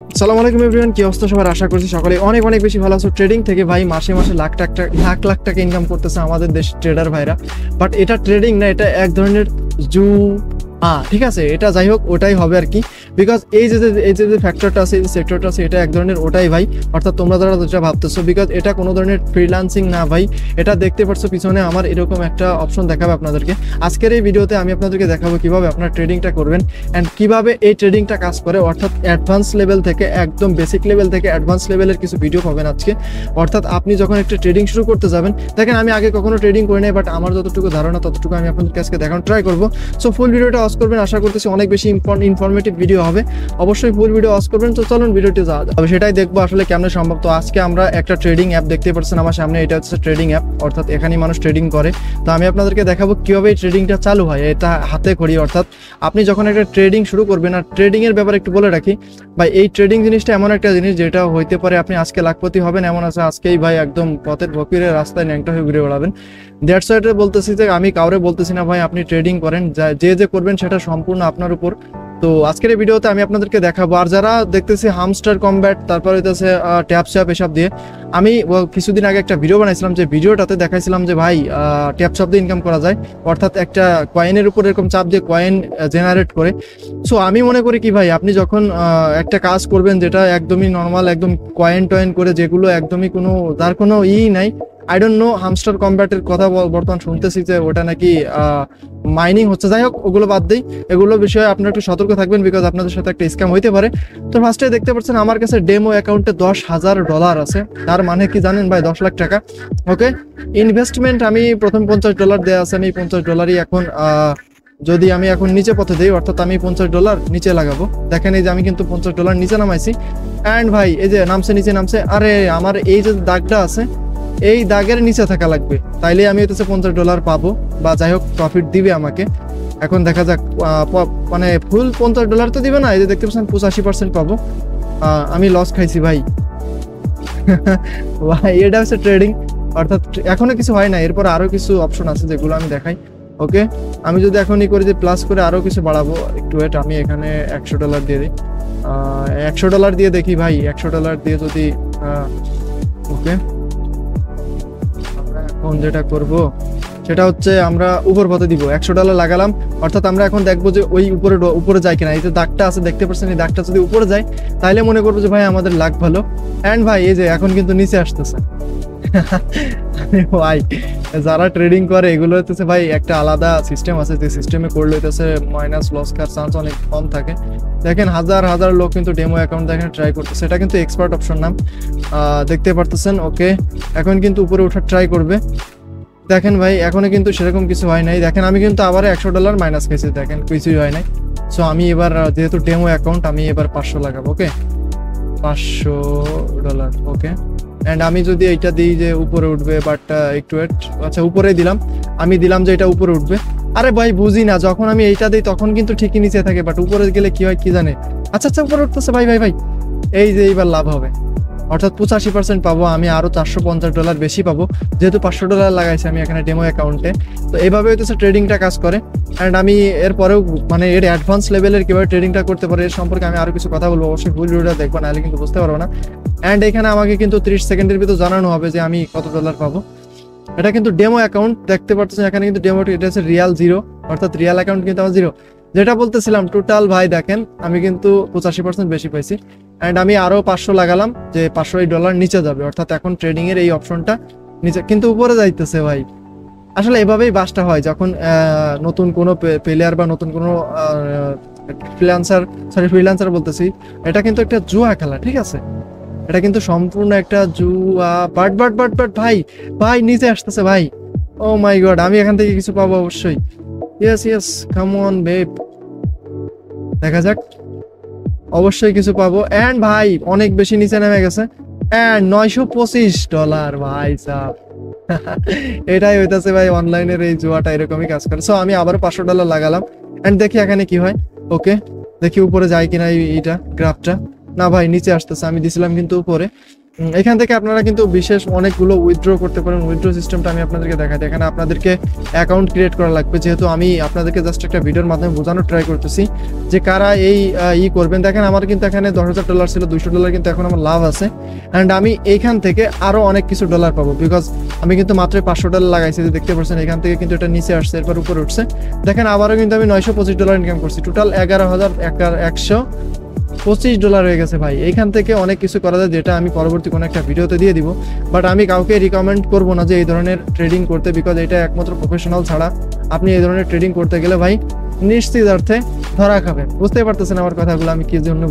আসসালামু আলাইকুম এভরিওয়ান, কি অবস্থা সবার? আশা করছি সকলে অনেক অনেক বেশি ভালো আছো। ট্রেডিং থেকে ভাই মাসে মাসে লাখ লাখ টাকা ইনকাম করতেছে আমাদের দেশ ট্রেডার ভাইরা। বাট এটা ট্রেডিং না, এটা এক ধরনের জু ঠিক আছে, এটা যাই হোক ওটাই হবে আর কি। বিকজ এই যে ফ্যাক্টরটা আছে, এই যে সেক্টরটা আছে, এটা এক ধরনের ওটাই ভাই। অর্থাৎ তোমরা যারা যেটা ভাবতেছো, বিকজ এটা কোনো ধরনের ফ্রিল্যান্সিং না ভাই। এটা দেখতে পাচ্ছ পিছনে আমার এরকম একটা অপশন দেখাবে আপনাদেরকে। আজকের এই ভিডিওতে আমি আপনাদেরকে দেখাবো কিভাবে আপনার ট্রেডিংটা করবেন অ্যান্ড কিভাবে এই ট্রেডিংটা কাজ করে। অর্থাৎ অ্যাডভান্স লেভেল থেকে একদম বেসিক লেভেল থেকে অ্যাডভান্স লেভেলের কিছু ভিডিও পাবেন আজকে। অর্থাৎ আপনি যখন একটা ট্রেডিং শুরু করতে যাবেন, দেখেন আমি আগে কখনো ট্রেডিং করি নাই, বাট আমার যতটুকু ধারণা ততটুকু আমি আপনাদেরকে আজকে দেখানোর ট্রাই করবো। সো ফুল ভিডিওটা ওয়াচ করবেন, আশা করতেছি অনেক বেশি ইনফরমেটিভ ভিডিও হবে। অবশ্যই ফুল ভিডিও ওয়াচ করবেন। তো চলুন ভিডিওটি যাওয়া যাবে, সেটাই দেখবো আসলে কেমন সম্ভব। তো আজকে আমরা একটা ট্রেডিং অ্যাপ দেখতে পাচ্ছেন আমার সামনে, এটা হচ্ছে ট্রেডিং অ্যাপ, অর্থাৎ এখানেই মানুষ ট্রেডিং করে। তো আমি আপনাদেরকে দেখাবো কিভাবে এই ট্রেডিংটা চালু হয়, এটা হাতে করি। অর্থাৎ আপনি যখন একটা ট্রেডিং শুরু করবেন, আর ট্রেডিং এর ব্যাপারে একটু বলে রাখি ভাই, এই ট্রেডিং জিনিসটা এমন একটা জিনিস যেটা হইতে পারে আপনি আজকে লাখপতি হবেন, এমন আছে আজকেই ভাই একদম পথের ফকিরের রাস্তায় ন্যাংটা হয়ে ঘুরে বেড়াবেন। দ্যাটস ওয়াই বলতেছি যে আমি কাউরে বলতেছি না ভাই আপনি ট্রেডিং করেন, যে করবেন সেটা সম্পূর্ণ আপনার উপর। তো আজকের এই ভিডিওতে আমি আপনাদেরকে দেখাবো। আর যারা দেখতেছি হামস্টার কম্ব্যাট, তারপর হইতেছে ট্যাপ স্যাপ এসব দিয়ে, আমি কিছুদিন আগে একটা ভিডিও বানাইছিলাম, যে ভিডিওটাতে দেখাইছিলাম যে ভাই ট্যাপ স্যাপ দিয়ে ইনকাম করা যায়। অর্থাৎ একটা কয়েনের উপর এরকম চাপ দিয়ে কয়েন জেনারেট করে। সো আমি মনে করি কি ভাই, আপনি যখন একটা কাজ করবেন যেটা একদমই নর্মাল, একদম কয়েন টয়েন করে, যেগুলো একদমই কোনো তার কোনো নাই। আই ডোন্ট নো, হামস্টার কম্ব্যাটের কথা বর্তমান শুনতেছি যে ওটা নাকি মাইনিং হচ্ছে। যাই হোক, ওগুলো বাদ দিই, এগুলো বিষয়ে আপনারা একটু সতর্ক থাকবেন, বিকজ আপনাদের সাথে একটা স্ক্যাম হইতে পারে। তো ফার্স্টে দেখতে পাচ্ছেন আমার কাছে ডেমো অ্যাকাউন্টে $10,000 আছে। তার মানে কি জানেন ভাই? 10 লাখ টাকা। ওকে, ইনভেস্টমেন্ট আমি প্রথম $50 দেওয়া আছে। আমি $50 এখন যদি আমি এখন নিচে পথে দিই, অর্থাৎ আমি $50 নিচে লাগাবো। দেখেন এই যে আমি কিন্তু $50 নিচে নামাইছি। অ্যান্ড ভাই এই যে নিচে নামছে। আরে আমার এই যে দাগটা আছে, এই দাগের নিচে থাকা লাগবে, তাইলে আমি হচ্ছে $50 পাবো, বা যাই হোক প্রফিট দিবে আমাকে। এখন দেখা যাক, মানে ফুল $50 তো দিবে না। এই যে দেখতে পাচ্ছেন 85% পাবো। আমি লস খাইছি ভাই। ভাই এটা হচ্ছে ট্রেডিং। অর্থাৎ এখনো কিছু হয় না, এরপর আরো কিছু অপশন আছে যেগুলো আমি দেখাই। ওকে, আমি যদি এখনই করি যে প্লাস করে আরো কিছু বাড়াবো, একটু ওয়েট, আমি এখানে $100 দিয়ে দিই। $100 দিয়ে দেখি ভাই, $100 দিয়ে যদি ওকে, এখন যেটা করব সেটা হচ্ছে আমরা উপর পথে দিব, $100 লাগালাম। অর্থাৎ আমরা এখন দেখবো যে ওই উপরে যায় কিনা। এই যে দাগটা আছে দেখতে পাচ্ছেন, এই দাগটা যদি উপরে যায় তাহলে মনে করবো যে ভাই আমাদের লাখ ভালো। অ্যান্ড ভাই এই যে এখন কিন্তু নিচে আসতেছে। ভাই যারা ট্রেডিং করে এগুলো হচ্ছে ভাই একটা আলাদা সিস্টেম আছে, যে সিস্টেমে করলে হইতেছে মাইনাস লস খাওয়ার চান্স অনেক কম থাকে। দেখেন হাজার হাজার লোক কিন্তু ডেমো অ্যাকাউন্ট দেখেন ট্রাই করতেছে। এটা কিন্তু এক্সপার্ট অপশন নাম, দেখতে পারতেছেন। ওকে, এখন কিন্তু উপরে ওঠার ট্রাই করবে। দেখেন ভাই এখনো কিন্তু সেরকম কিছু হয় নাই। দেখেন আমি কিন্তু আবার $100 মাইনাস খেয়েছি, দেখেন কিছুই হয় নাই। সো আমি এবার যেহেতু ডেমো অ্যাকাউন্ট, আমি এবার 500 লাগাবো। ওকে, $500। ওকে, অ্যান্ড আমি যদি এইটা দিই যে উপরে উঠবে, বাট একটু ওয়েট। আচ্ছা উপরেই দিলাম, আমি দিলাম যে এটা উপরে উঠবে। আরে ভাই বুঝি না, যখন আমি এইটা দিই তখন কিন্তু ঠিকই নিচে থাকে, বাট উপরে গেলে কি হয় কি জানে। আচ্ছা আচ্ছা উপরে উঠতেছে ভাই ভাই ভাই, এই যে এইবার লাভ হবে। অর্থাৎ 85% পাবো, আমি আরো $450 বেশি পাবো, যেহেতু $500 লাগাইছি আমি এখানে ডেমো অ্যাকাউন্টে। তো এইভাবে হইতেছে ট্রেডিংটা কাজ করে। অ্যান্ড আমি এরপরেও মানে এর অ্যাডভান্স লেভেলের কিভাবে ট্রেডিংটা করতে পারে এর সম্পর্কে আমি আরো কিছু কথা বলবো। অবশ্যই ফুল ভিডিওটা দেখবো, নাহলে কিন্তু বুঝতে পারবো না। অ্যান্ড এখানে আমাকে কিন্তু 30 সেকেন্ডের ভিতর জানানো হবে যে আমি কত ডলার পাবো। এটা কিন্তু ডেমো অ্যাকাউন্ট, দেখতে পাচ্ছেন এখানে কিন্তু ডেমো, এটা হচ্ছে রিয়াল 0, অর্থাৎ রিয়াল অ্যাকাউন্ট কিন্তু আমার 0। যেটা বলতেছিলাম টোটাল ভাই দেখেন আমি কিন্তু 85% বেশি পাইছি। অ্যান্ড আমি আরো 500 লাগালাম, যে $500 নিচে যাবে। অর্থাৎ এখন ট্রেডিং এর এই অপশনটা নিচে কিন্তু উপরে যাইতেছে ভাই। আসলে এভাবেই বাসটা হয় যখন নতুন কোনো প্লেয়ার বা নতুন কোনো ফ্রিল্যান্সার বলতেছি, এটা কিন্তু একটা জুয়া খেলা, ঠিক আছে? এটা কিন্তু সম্পূর্ণ একটা জুয়া। বাট বাট বাট বাট ভাই ভাই নিচে আসতেছে ভাই। ও মাই গড, আমি এখান থেকে কিছু পাবো অবশ্যই। Yes yes, come on babe, দেখা যাক, অবশ্যই কিছু পাবো। অ্যান্ড ভাই অনেক বেশি নিচে নেমে গেছে। অ্যান্ড $925 ভাই সাহ। এটাই হইতাছে ভাই অনলাইনের এই জুয়াটা এরকমই কাজ করে। সো আমি আবার $500 লাগালাম। অ্যান্ড দেখি এখানে কি হয়। ওকে, দেখি উপরে যায় কিনা এইটা গ্রাফটা। না ভাই নিচে আসতেছে, আমি দিছিলাম কিন্তু উপরে। এখান থেকে আপনারা কিন্তু বিশেষ অনেকগুলো উইথড্র করতে পারেন। উইথড্র সিস্টেমটা আমি আপনাদেরকে দেখাই। এখানে আপনাদেরকে অ্যাকাউন্ট ক্রিয়েট করা লাগবে, যেহেতু আমি আপনাদেরকে জাস্ট একটা ভিডিওর মাধ্যমে বোঝানোর ট্রাই করতেছি যে কারা এই করবেন। দেখেন আমার কিন্তু এখানে $10,000 ছিল, $200 কিন্তু এখন আমার লাভ আছে। অ্যান্ড আমি এইখান থেকে আরও অনেক কিছু ডলার পাবো, বিকজ আমি কিন্তু মাত্র $500 লাগাইছি, যে দেখতে পাচ্ছেন এখান থেকে কিন্তু এটা নিচে আসছে, এরপর উপরে উঠছে। দেখেন আবারও কিন্তু আমি $925 ইনকাম করছি, টোটাল $11,125 হয়ে গেছে ভাই। এইখান থেকে অনেক কিছু করা যায়, যেটা আমি পরবর্তী কোনো একটা ভিডিওতে দিয়ে দিব। বাট আমি কাউকে রিকমেন্ড করবো না যে এই ধরনের ট্রেডিং করতে, বিকজ এটা একমাত্র প্রফেশনাল ছাড়া আপনি এই ধরনের ট্রেডিং করতে গেলে ভাই নিশ্চিতার্থে ধরা খাবেন। বুঝতে পারতেছেন আমার কথাগুলো আমি কি জন্য